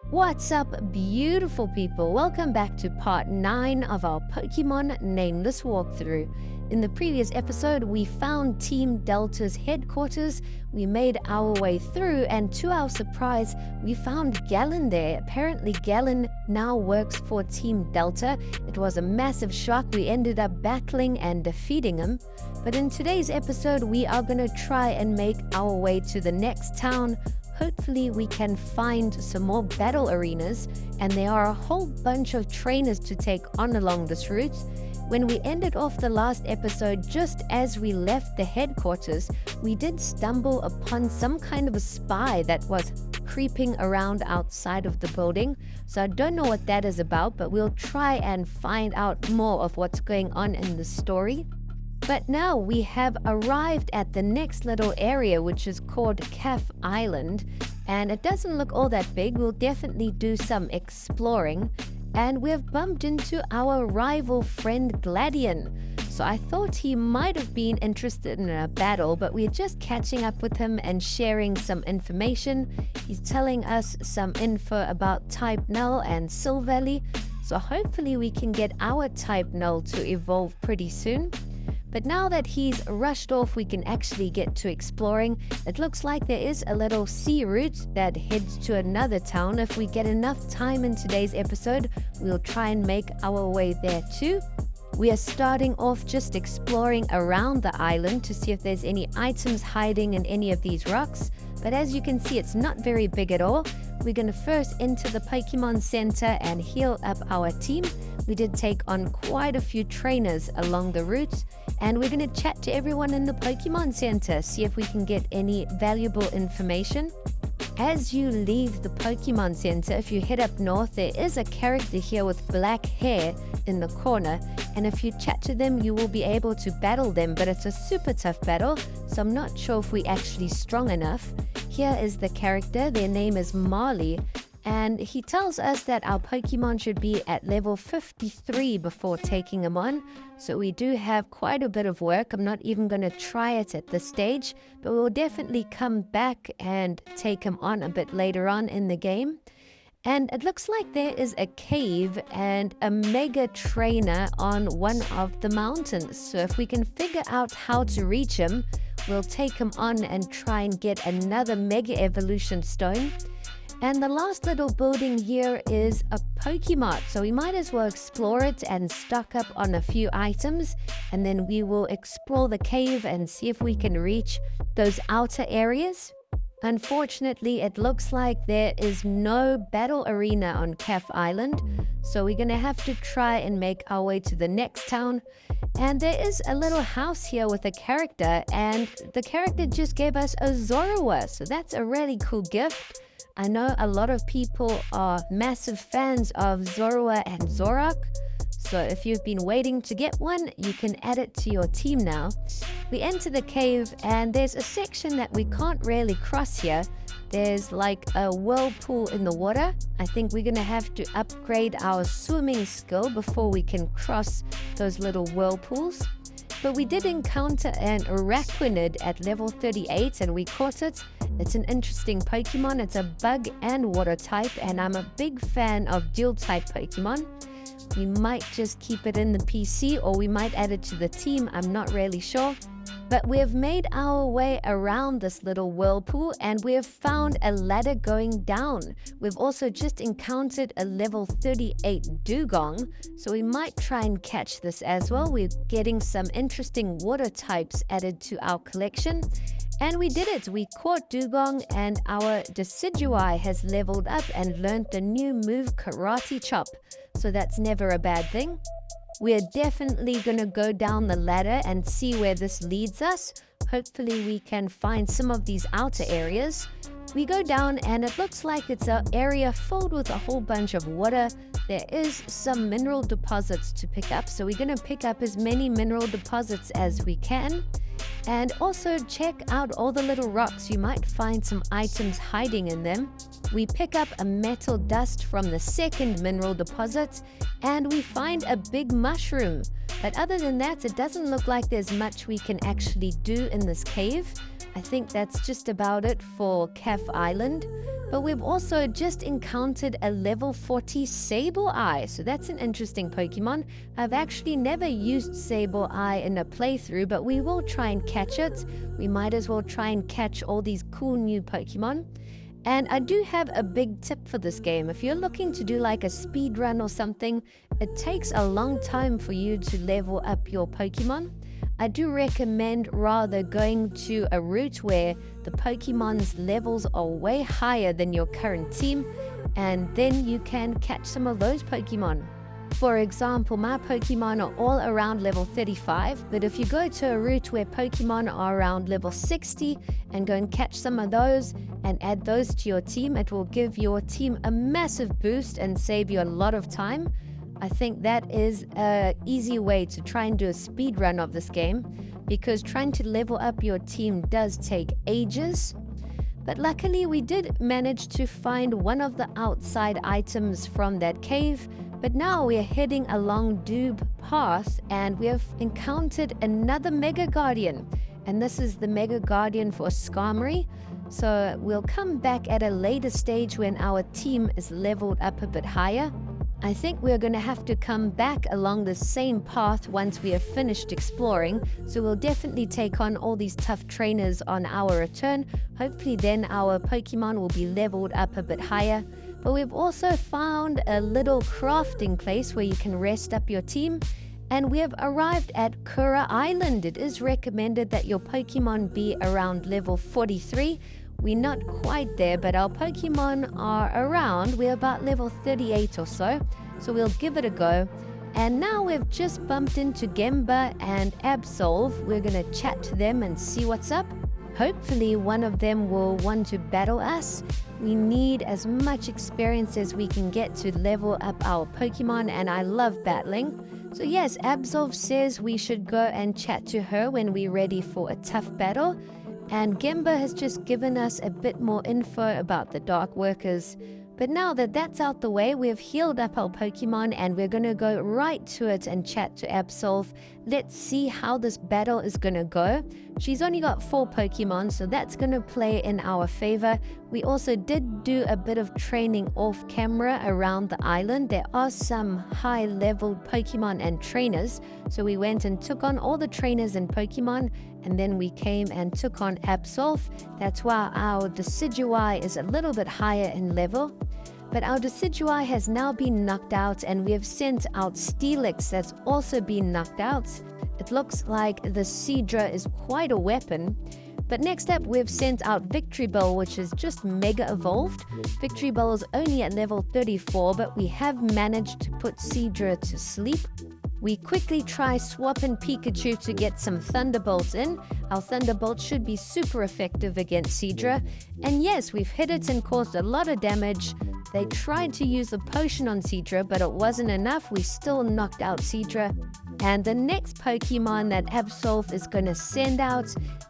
What's up, beautiful people? Welcome back to part 9 of our Pokemon Nameless walkthrough. In the previous episode, we found Team Delta's headquarters, we made our way through, and to our surprise, we found Gallon there. Apparently, Gallon now works for Team Delta. It was a massive shock. We ended up battling and defeating him. But in today's episode, we are going to try and make our way to the next town. Hopefully we can find some more battle arenas, and there are a whole bunch of trainers to take on along this route. When we ended off the last episode, just as we left the headquarters, we did stumble upon some kind of a spy that was creeping around outside of the building. So I don't know what that is about, but we'll try and find out more of what's going on in the story. But now we have arrived at the next little area, which is called Caph Island, and it doesn't look all that big. We'll definitely do some exploring, and we've bumped into our rival friend Gladion. So I thought he might have been interested in a battle, but we're just catching up with him and sharing some information. He's telling us some info about Type Null and Silvally, so hopefully we can get our Type Null to evolve pretty soon. But now that he's rushed off, we can actually get to exploring. It looks like there is a little sea route that heads to another town. If we get enough time in today's episode, we'll try and make our way there too. We are starting off just exploring around the island to see if there's any items hiding in any of these rocks. But as you can see, it's not very big at all. We're going to first enter the Pokemon Center and heal up our team. We did take on quite a few trainers along the route, and we're going to chat to everyone in the Pokemon Center, see if we can get any valuable information. As you leave the Pokemon Center, if you head up north, there is a character here with black hair in the corner, and if you chat to them, you will be able to battle them, but it's a super tough battle, so I'm not sure if we're actually strong enough. Here is the character. Their name is Marley, and he tells us that our Pokemon should be at level 53 before taking them on. So we do have quite a bit of work. I'm not even going to try it at this stage, but we'll definitely come back and take him on a bit later on in the game. And it looks like there is a cave and a mega trainer on one of the mountains. So if we can figure out how to reach him, we'll take him on and try and get another Mega Evolution Stone. And the last little building here is a Pokemart, so we might as well explore it and stock up on a few items, and then we will explore the cave and see if we can reach those outer areas. Unfortunately, it looks like there is no battle arena on Caph Island, so we're going to have to try and make our way to the next town. And there is a little house here with a character, and the character just gave us a Zorua, so that's a really cool gift. I know a lot of people are massive fans of Zorua and Zoroark, so if you've been waiting to get one, you can add it to your team now. We enter the cave, and there's a section that we can't really cross here. There's like a whirlpool in the water. I think we're going to have to upgrade our swimming skill before we can cross those little whirlpools. But we did encounter an Araquanid at level 38, and we caught it. It's an interesting Pokemon. It's a bug and water type, and I'm a big fan of dual type Pokemon. We might just keep it in the PC, or we might add it to the team. I'm not really sure. But we have made our way around this little whirlpool, and we have found a ladder going down. We've also just encountered a level 38 Dugong, so we might try and catch this as well. We're getting some interesting water types added to our collection. And we did it. We caught Dugong, and our Decidueye has leveled up and learned the new move Karate Chop. So that's never a bad thing. We're definitely going to go down the ladder and see where this leads us. Hopefully we can find some of these outer areas. We go down, and it looks like it's an area filled with a whole bunch of water. There is some mineral deposits to pick up, so we're going to pick up as many mineral deposits as we can. And also check out all the little rocks. You might find some items hiding in them. We pick up a metal dust from the second mineral deposit, and we find a big mushroom. But other than that, it doesn't look like there's much we can actually do in this cave. I think that's just about it for Caph Island. But we've also just encountered a level 40 Sableye, so that's an interesting Pokemon. I've actually never used Sableye in a playthrough, but we will try and catch it. We might as well try and catch all these cool new Pokemon. And I do have a big tip for this game. If you're looking to do like a speed run or something, it takes a long time for you to level up your Pokemon. I do recommend rather going to a route where the Pokemon's levels are way higher than your current team, and then you can catch some of those Pokemon. For example, my Pokemon are all around level 35, but if you go to a route where Pokemon are around level 60 and go and catch some of those and add those to your team, it will give your team a massive boost and save you a lot of time. I think that is an easy way to try and do a speed run of this game, because trying to level up your team does take ages. But luckily we did manage to find one of the outside items from that cave. But now we are heading along Doob Path and we have encountered another Mega Guardian. And this is the Mega Guardian for Skarmory. So we'll come back at a later stage when our team is leveled up a bit higher. I think we're going to have to come back along the same path once we have finished exploring, so we'll definitely take on all these tough trainers on our return. Hopefully then our Pokemon will be leveled up a bit higher. But we've also found a little crafting place where you can rest up your team, and we have arrived at Kura Island. It is recommended that your Pokemon be around level 43. We're not quite there, but our Pokemon are around. We're about level 38 or so we'll give it a go. And now we've just bumped into Gemba and Absolve. We're going to chat to them and see what's up. Hopefully one of them will want to battle us. We need as much experience as we can get to level up our Pokemon, and I love battling. So yes, Absolve says we should go and chat to her when we're ready for a tough battle. And Gemba has just given us a bit more info about the Dark Workers. But now that that's out the way, we've healed up our Pokemon and we're going to go right to it and chat to Absolve. Let's see how this battle is going to go. She's only got 4 Pokemon, so that's going to play in our favor. We also did do a bit of training off camera around the island. There are some high-leveled Pokemon and trainers, so we went and took on all the trainers and Pokemon, and then we came and took on Absolve. That's why our Decidueye is a little bit higher in level. But our Decidueye has now been knocked out, and we have sent out Steelix that's also been knocked out. It looks like the Seadra is quite a weapon. But next up, we've sent out Victreebel, which is just mega evolved. Victreebel is only at level 34, but we have managed to put Seadra to sleep. We quickly try swapping Pikachu to get some Thunderbolts in. Our Thunderbolt should be super effective against Seadra. And yes, we've hit it and caused a lot of damage. They tried to use a potion on Seadra, but it wasn't enough. We still knocked out Seadra. And the next Pokemon that Absolve is going to send out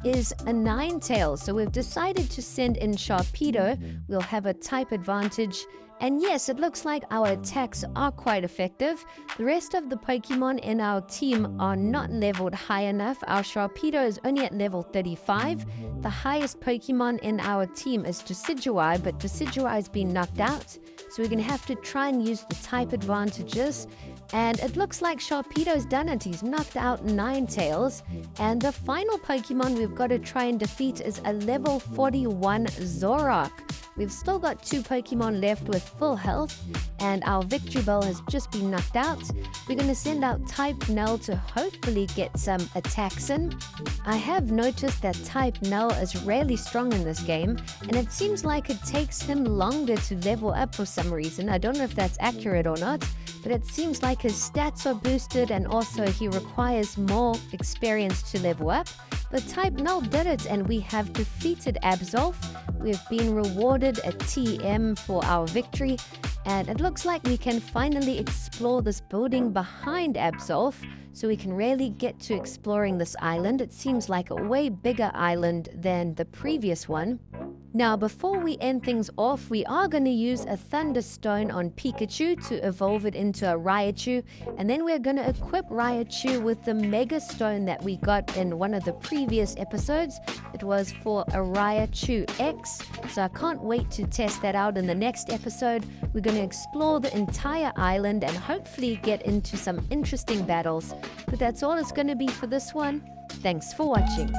is a Ninetales. So we've decided to send in Sharpedo. We'll have a type advantage. And yes, it looks like our attacks are quite effective. The rest of the Pokemon in our team are not leveled high enough. Our Sharpedo is only at level 35. The highest Pokemon in our team is Decidueye, but Decidueye has been knocked out. So we're going to have to try and use the type advantages. And it looks like Sharpedo's done it. He's knocked out Ninetales. And the final Pokemon we've got to try and defeat is a level 41 Zoroark. We've still got 2 Pokemon left with full health, and our Victreebel has just been knocked out. We're going to send out Type Null to hopefully get some attacks in. I have noticed that Type Null is really strong in this game, and it seems like it takes him longer to level up for some reason. I don't know if that's accurate or not, but it seems like his stats are boosted and also he requires more experience to level up. But Type Null did it, and we have defeated Absolve. We've been rewarded a TM for our victory, and it looks like we can finally explore this building behind Absolve, so we can really get to exploring this island. It seems like a way bigger island than the previous one. Now, before we end things off, we are going to use a Thunderstone on Pikachu to evolve it into a Raichu, and then we're going to equip Raichu with the Mega Stone that we got in one of the previous episodes. It was for a Raichu X, so I can't wait to test that out in the next episode. We're going to explore the entire island and hopefully get into some interesting battles. But that's all it's going to be for this one. Thanks for watching.